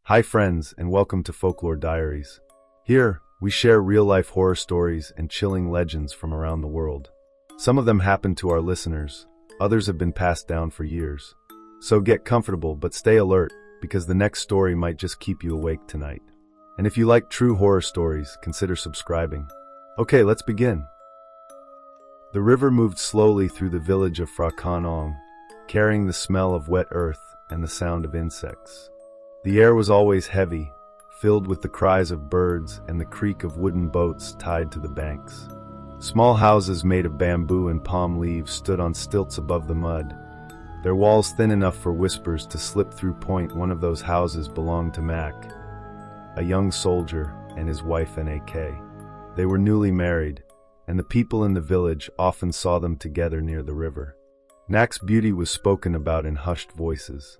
Hi friends, and welcome to Folklore Diaries. Here, we share real-life horror stories and chilling legends from around the world. Some of them happen to our listeners, others have been passed down for years. So get comfortable but stay alert, because the next story might just keep you awake tonight. And if you like true horror stories, consider subscribing. Okay, let's begin. The river moved slowly through the village of Phra Khanong, carrying the smell of wet earth and the sound of insects. The air was always heavy, filled with the cries of birds and the creak of wooden boats tied to the banks. Small houses made of bamboo and palm leaves stood on stilts above the mud, their walls thin enough for whispers to slip through. One of those houses belonged to Mac, a young soldier, and his wife Nak. They were newly married, and the people in the village often saw them together near the river. Nak's beauty was spoken about in hushed voices.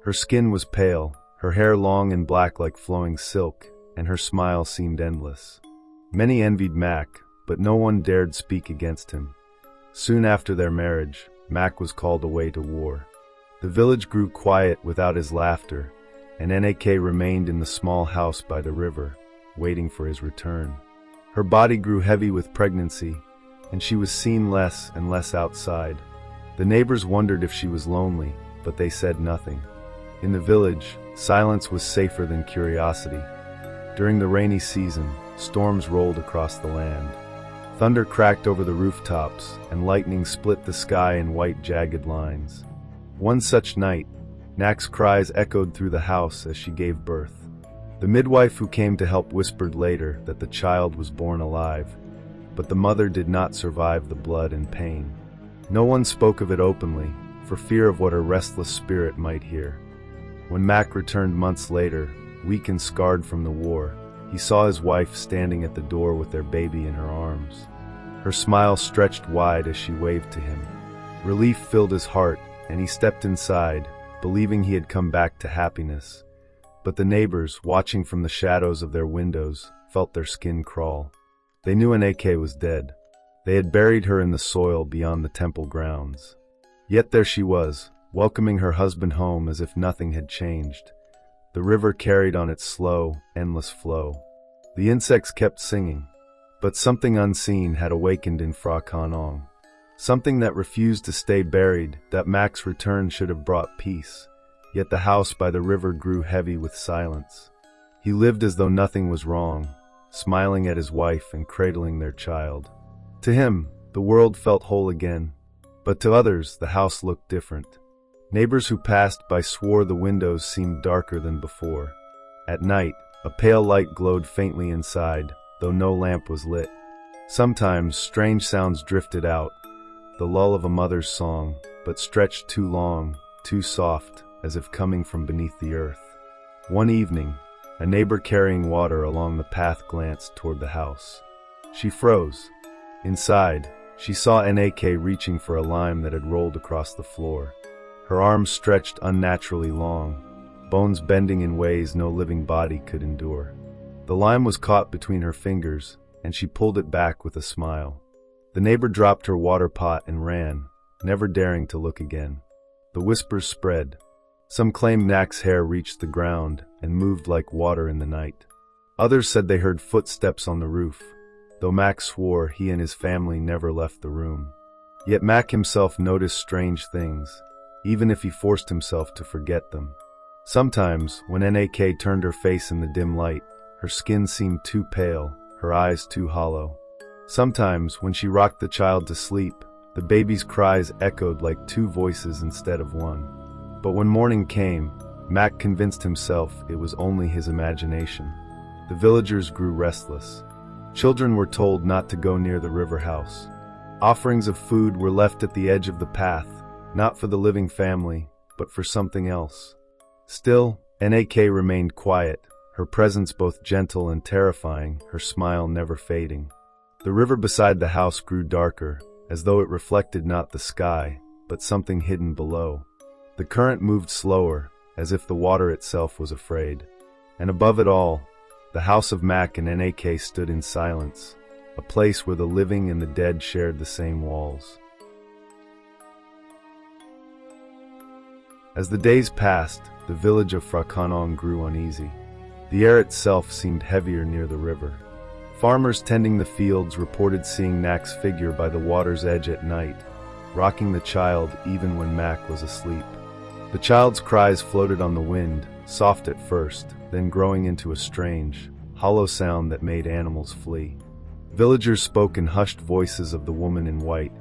Her skin was pale, her hair long and black like flowing silk, and her smile seemed endless. Many envied Mac, but no one dared speak against him. Soon after their marriage, Mac was called away to war. The village grew quiet without his laughter, and Nak remained in the small house by the river, waiting for his return. Her body grew heavy with pregnancy, and she was seen less and less outside. The neighbors wondered if she was lonely, but they said nothing. In the village, silence was safer than curiosity. During the rainy season, storms rolled across the land. Thunder cracked over the rooftops, and lightning split the sky in white jagged lines. One such night, Nak's cries echoed through the house as she gave birth. The midwife who came to help whispered later that the child was born alive, but the mother did not survive the blood and pain. No one spoke of it openly, for fear of what her restless spirit might hear. When Mac returned months later, weak and scarred from the war, he saw his wife standing at the door with their baby in her arms. Her smile stretched wide as she waved to him. Relief filled his heart, and he stepped inside, believing he had come back to happiness. But the neighbors, watching from the shadows of their windows, felt their skin crawl. They knew Nak was dead. They had buried her in the soil beyond the temple grounds. Yet there she was, welcoming her husband home as if nothing had changed. The river carried on its slow, endless flow. The insects kept singing, but something unseen had awakened in Phra Khanong. Something that refused to stay buried, that Mac's return should have brought peace. Yet the house by the river grew heavy with silence. He lived as though nothing was wrong, smiling at his wife and cradling their child. To him, the world felt whole again, but to others the house looked different. Neighbors who passed by swore the windows seemed darker than before. At night, a pale light glowed faintly inside, though no lamp was lit. Sometimes strange sounds drifted out, the lull of a mother's song, but stretched too long, too soft, as if coming from beneath the earth. One evening, a neighbor carrying water along the path glanced toward the house. She froze. Inside, she saw Nak reaching for a lime that had rolled across the floor. Her arms stretched unnaturally long, bones bending in ways no living body could endure. The lime was caught between her fingers, and she pulled it back with a smile. The neighbor dropped her water pot and ran, never daring to look again. The whispers spread. Some claimed Nak's hair reached the ground and moved like water in the night. Others said they heard footsteps on the roof, though Mac swore he and his family never left the room. Yet Mac himself noticed strange things, even if he forced himself to forget them. Sometimes, when Nak turned her face in the dim light, her skin seemed too pale, her eyes too hollow. Sometimes, when she rocked the child to sleep, the baby's cries echoed like two voices instead of one. But when morning came, Mac convinced himself it was only his imagination. The villagers grew restless. Children were told not to go near the river house. Offerings of food were left at the edge of the path, not for the living family, but for something else. Still, Nak remained quiet, her presence both gentle and terrifying, her smile never fading. The river beside the house grew darker, as though it reflected not the sky, but something hidden below. The current moved slower, as if the water itself was afraid. And above it all, the house of Mac and Nak stood in silence, a place where the living and the dead shared the same walls. As the days passed, the village of Phra Khanong grew uneasy. The air itself seemed heavier near the river. Farmers tending the fields reported seeing Nak's figure by the water's edge at night, rocking the child even when Mac was asleep. The child's cries floated on the wind, soft at first, then growing into a strange, hollow sound that made animals flee. Villagers spoke in hushed voices of the woman in white,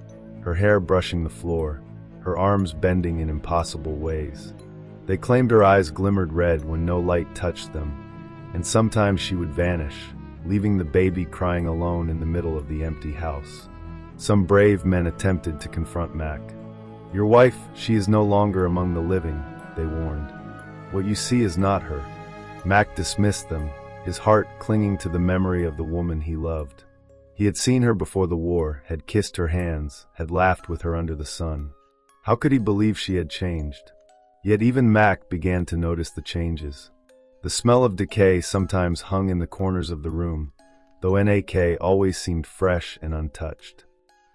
her hair brushing the floor, her arms bending in impossible ways. They claimed her eyes glimmered red when no light touched them, and sometimes she would vanish, leaving the baby crying alone in the middle of the empty house. Some brave men attempted to confront Mac. "Your wife, she is no longer among the living," they warned. "What you see is not her." Mac dismissed them, his heart clinging to the memory of the woman he loved. He had seen her before the war, had kissed her hands, had laughed with her under the sun. How could he believe she had changed? Yet even Mac began to notice the changes. The smell of decay sometimes hung in the corners of the room, though Nak always seemed fresh and untouched.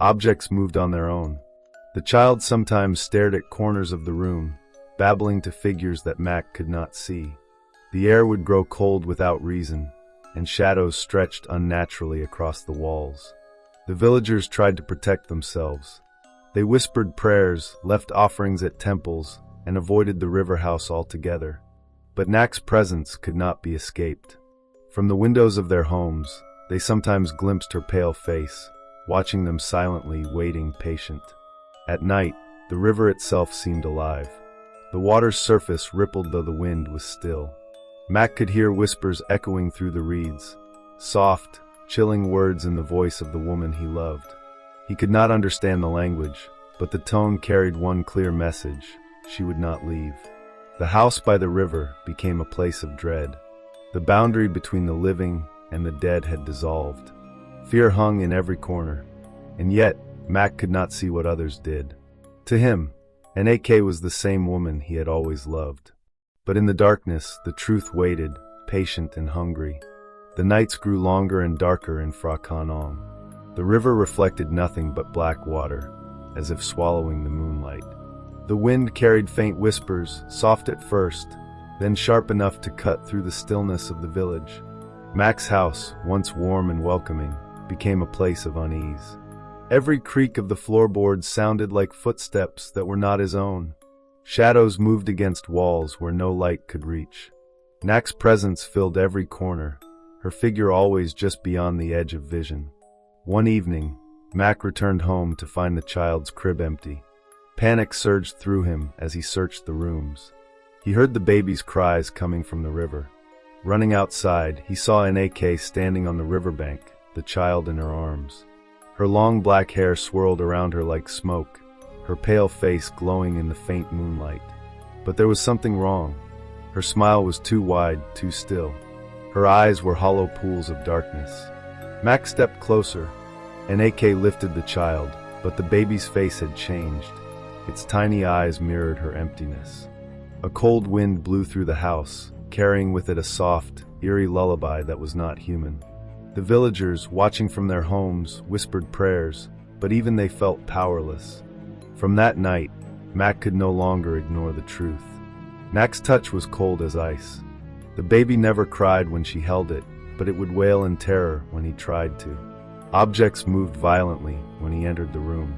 Objects moved on their own. The child sometimes stared at corners of the room, babbling to figures that Mac could not see. The air would grow cold without reason, and shadows stretched unnaturally across the walls. The villagers tried to protect themselves. They whispered prayers, left offerings at temples, and avoided the river house altogether. But Nak's presence could not be escaped. From the windows of their homes, they sometimes glimpsed her pale face, watching them silently, waiting, patient. At night, the river itself seemed alive. The water's surface rippled though the wind was still. Mac could hear whispers echoing through the reeds, soft, chilling words in the voice of the woman he loved. He could not understand the language, but the tone carried one clear message: she would not leave. The house by the river became a place of dread. The boundary between the living and the dead had dissolved. Fear hung in every corner, and yet Mac could not see what others did. To him, Nak was the same woman he had always loved. But in the darkness, the truth waited, patient and hungry. The nights grew longer and darker in Phra Khanong. The river reflected nothing but black water, as if swallowing the moonlight. The wind carried faint whispers, soft at first, then sharp enough to cut through the stillness of the village. Mac's house, once warm and welcoming, became a place of unease. Every creak of the floorboards sounded like footsteps that were not his own. Shadows moved against walls where no light could reach. Nak's presence filled every corner, her figure always just beyond the edge of vision. One evening, Mac returned home to find the child's crib empty. Panic surged through him as he searched the rooms. He heard the baby's cries coming from the river. Running outside, he saw Nak standing on the riverbank, the child in her arms. Her long black hair swirled around her like smoke, her pale face glowing in the faint moonlight. But there was something wrong. Her smile was too wide, too still. Her eyes were hollow pools of darkness. Mac stepped closer. Nak lifted the child, but the baby's face had changed. Its tiny eyes mirrored her emptiness. A cold wind blew through the house, carrying with it a soft, eerie lullaby that was not human. The villagers, watching from their homes, whispered prayers, but even they felt powerless. From that night, Mac could no longer ignore the truth. Nak's touch was cold as ice. The baby never cried when she held it, but it would wail in terror when he tried to. Objects moved violently when he entered the room.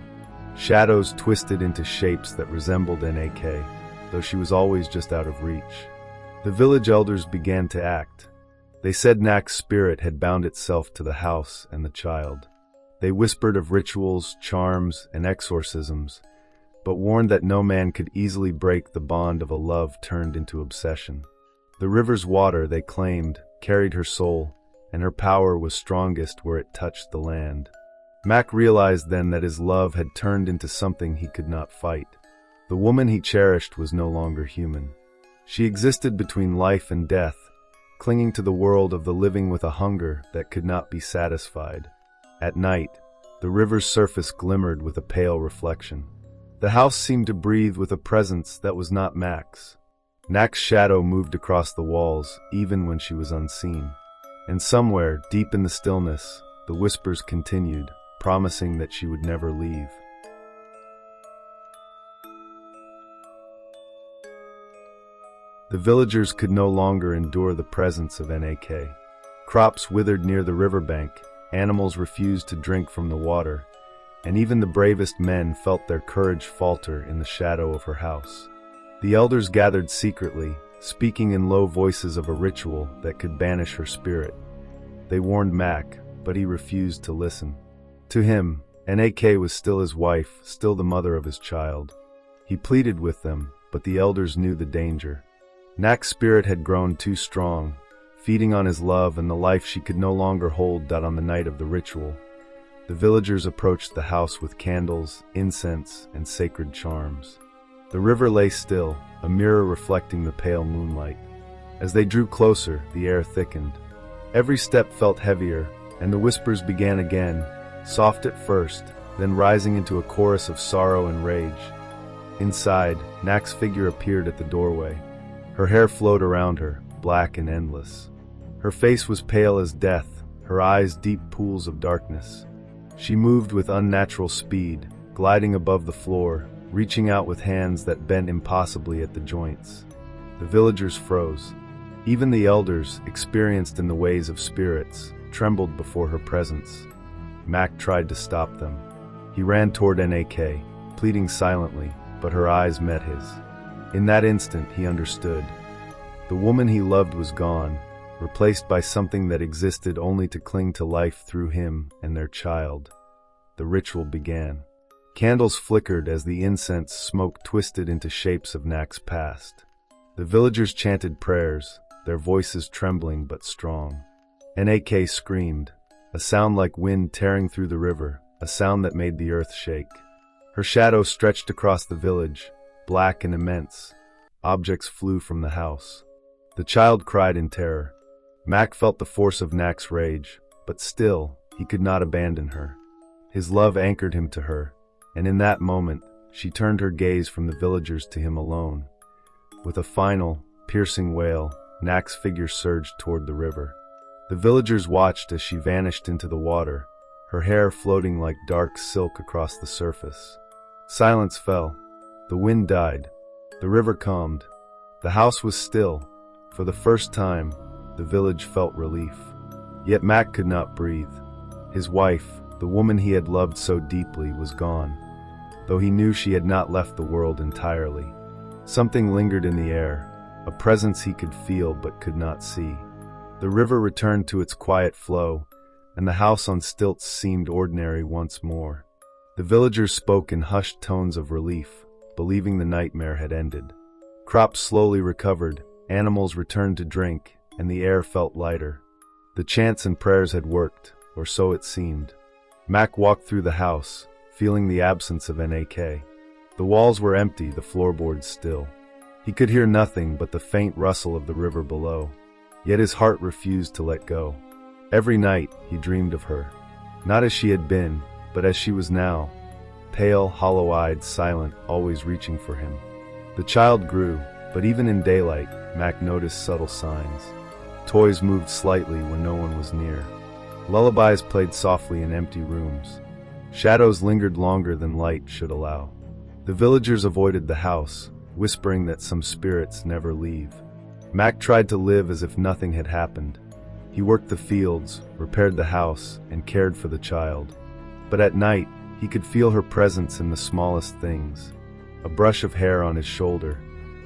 Shadows twisted into shapes that resembled Nak, though she was always just out of reach. The village elders began to act. They said Nak's spirit had bound itself to the house and the child. They whispered of rituals, charms, and exorcisms, but warned that no man could easily break the bond of a love turned into obsession. The river's water, they claimed, carried her soul, and her power was strongest where it touched the land. Mac realized then that his love had turned into something he could not fight. The woman he cherished was no longer human. She existed between life and death, clinging to the world of the living with a hunger that could not be satisfied. At night, the river's surface glimmered with a pale reflection. The house seemed to breathe with a presence that was not Mac's. Nak's shadow moved across the walls, even when she was unseen. And somewhere, deep in the stillness, the whispers continued, promising that she would never leave. The villagers could no longer endure the presence of Nak. Crops withered near the riverbank, animals refused to drink from the water, and even the bravest men felt their courage falter in the shadow of her house. The elders gathered secretly, speaking in low voices of a ritual that could banish her spirit. They warned Mac, but he refused to listen. To him, Nak was still his wife, still the mother of his child. He pleaded with them, but the elders knew the danger. Nak's spirit had grown too strong, feeding on his love and the life she could no longer hold. On the night of the ritual, the villagers approached the house with candles, incense, and sacred charms. The river lay still, a mirror reflecting the pale moonlight. As they drew closer, the air thickened. Every step felt heavier, and the whispers began again, soft at first, then rising into a chorus of sorrow and rage. Inside, Nak's figure appeared at the doorway. Her hair flowed around her, black and endless. Her face was pale as death, her eyes deep pools of darkness. She moved with unnatural speed, gliding above the floor, reaching out with hands that bent impossibly at the joints. The villagers froze. Even the elders, experienced in the ways of spirits, trembled before her presence. Mac tried to stop them. He ran toward Nak, pleading silently, but her eyes met his. In that instant, he understood. The woman he loved was gone, replaced by something that existed only to cling to life through him and their child. The ritual began. Candles flickered as the incense smoke twisted into shapes of Nak's past. The villagers chanted prayers, their voices trembling but strong. Nak screamed, a sound like wind tearing through the river, a sound that made the earth shake. Her shadow stretched across the village, black and immense. Objects flew from the house. The child cried in terror. Mac felt the force of Nak's rage, but still, he could not abandon her. His love anchored him to her, and in that moment, she turned her gaze from the villagers to him alone. With a final, piercing wail, Nak's figure surged toward the river. The villagers watched as she vanished into the water, her hair floating like dark silk across the surface. Silence fell. The wind died. The river calmed. The house was still. For the first time, the village felt relief. Yet Mac could not breathe. His wife, the woman he had loved so deeply, was gone, though he knew she had not left the world entirely. Something lingered in the air, a presence he could feel but could not see. The river returned to its quiet flow, and the house on stilts seemed ordinary once more. The villagers spoke in hushed tones of relief, believing the nightmare had ended. Crops slowly recovered, animals returned to drink, and the air felt lighter. The chants and prayers had worked, or so it seemed. Mac walked through the house, feeling the absence of Nak. The walls were empty, the floorboards still. He could hear nothing but the faint rustle of the river below. Yet his heart refused to let go. Every night he dreamed of her, not as she had been, but as she was now, pale, hollow-eyed, silent, always reaching for him. The child grew, but even in daylight, Mac noticed subtle signs. Toys moved slightly when no one was near. Lullabies played softly in empty rooms. Shadows lingered longer than light should allow. The villagers avoided the house, whispering that some spirits never leave. Mac tried to live as if nothing had happened. He worked the fields, repaired the house, and cared for the child. But at night, he could feel her presence in the smallest things. A brush of hair on his shoulder,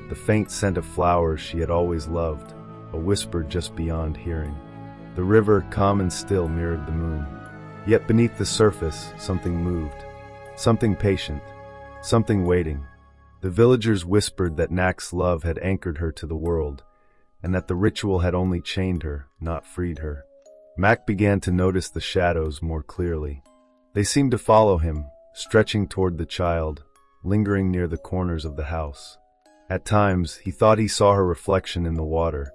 the faint scent of flowers she had always loved, a whisper just beyond hearing. The river, calm and still, mirrored the moon. Yet beneath the surface, something moved. Something patient. Something waiting. The villagers whispered that Nak's love had anchored her to the world, and that the ritual had only chained her, not freed her. Mac began to notice the shadows more clearly. They seemed to follow him, stretching toward the child, lingering near the corners of the house. At times, he thought he saw her reflection in the water,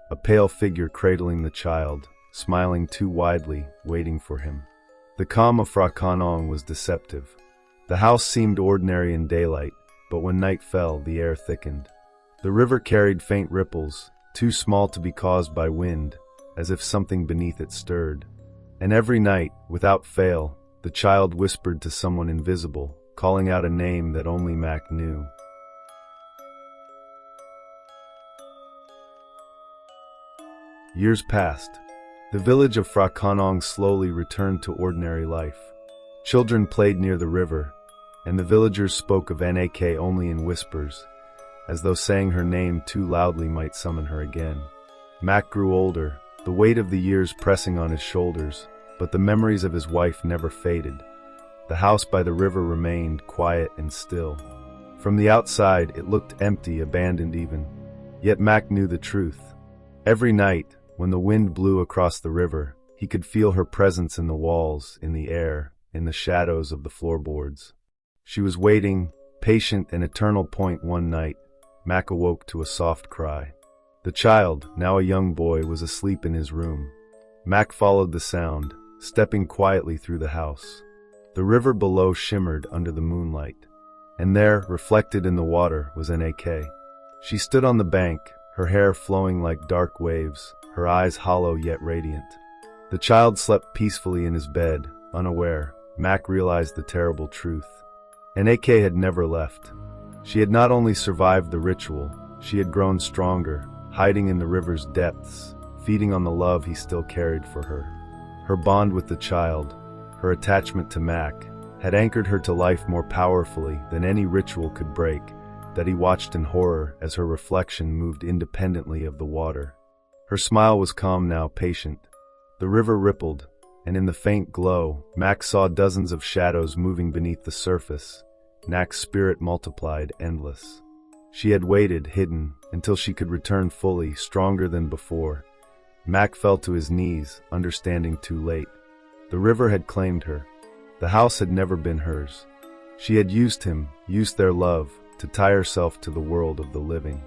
a pale figure cradling the child, smiling too widely, waiting for him. The calm of Phra Khanong was deceptive. The house seemed ordinary in daylight, but when night fell, the air thickened. The river carried faint ripples, too small to be caused by wind, as if something beneath it stirred. And every night, without fail, the child whispered to someone invisible, calling out a name that only Mac knew. Years passed. The village of Phra Khanong slowly returned to ordinary life. Children played near the river, and the villagers spoke of Nak only in whispers, as though saying her name too loudly might summon her again. Mac grew older, the weight of the years pressing on his shoulders, but the memories of his wife never faded. The house by the river remained quiet and still. From the outside, it looked empty, abandoned even. Yet Mac knew the truth. Every night, when the wind blew across the river, he could feel her presence in the walls, in the air, in the shadows of the floorboards. She was waiting, patient and eternal. One night, Mac awoke to a soft cry. The child, now a young boy, was asleep in his room. Mac followed the sound, stepping quietly through the house. The river below shimmered under the moonlight, and there, reflected in the water, was Nak. She stood on the bank, her hair flowing like dark waves, her eyes hollow yet radiant. The child slept peacefully in his bed, unaware. Mac realized the terrible truth. Nak had never left. She had not only survived the ritual, she had grown stronger, hiding in the river's depths, feeding on the love he still carried for her. Her bond with the child, her attachment to Mac, had anchored her to life more powerfully than any ritual could break, that he watched in horror as her reflection moved independently of the water. Her smile was calm now, patient. The river rippled, and in the faint glow, Mac saw dozens of shadows moving beneath the surface. Nak's spirit multiplied, endless. She had waited, hidden, until she could return fully, stronger than before. Mac fell to his knees, understanding too late. The river had claimed her. The house had never been hers. She had used him, used their love, to tie herself to the world of the living.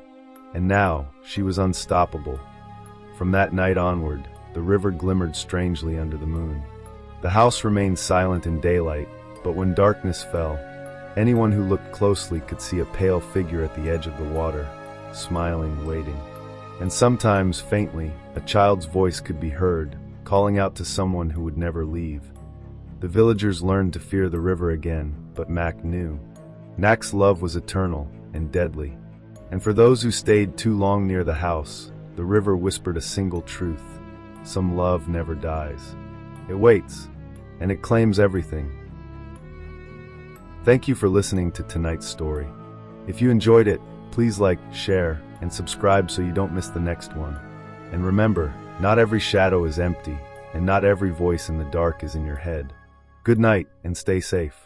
And now, she was unstoppable. From that night onward, the river glimmered strangely under the moon. The house remained silent in daylight, but when darkness fell, anyone who looked closely could see a pale figure at the edge of the water, smiling, waiting. And sometimes, faintly, a child's voice could be heard, calling out to someone who would never leave. The villagers learned to fear the river again, but Mac knew. Nak's love was eternal and deadly. And for those who stayed too long near the house, the river whispered a single truth. Some love never dies. It waits, and it claims everything. Thank you for listening to tonight's story. If you enjoyed it, please like, share, and subscribe so you don't miss the next one. And remember, not every shadow is empty, and not every voice in the dark is in your head. Good night, and stay safe.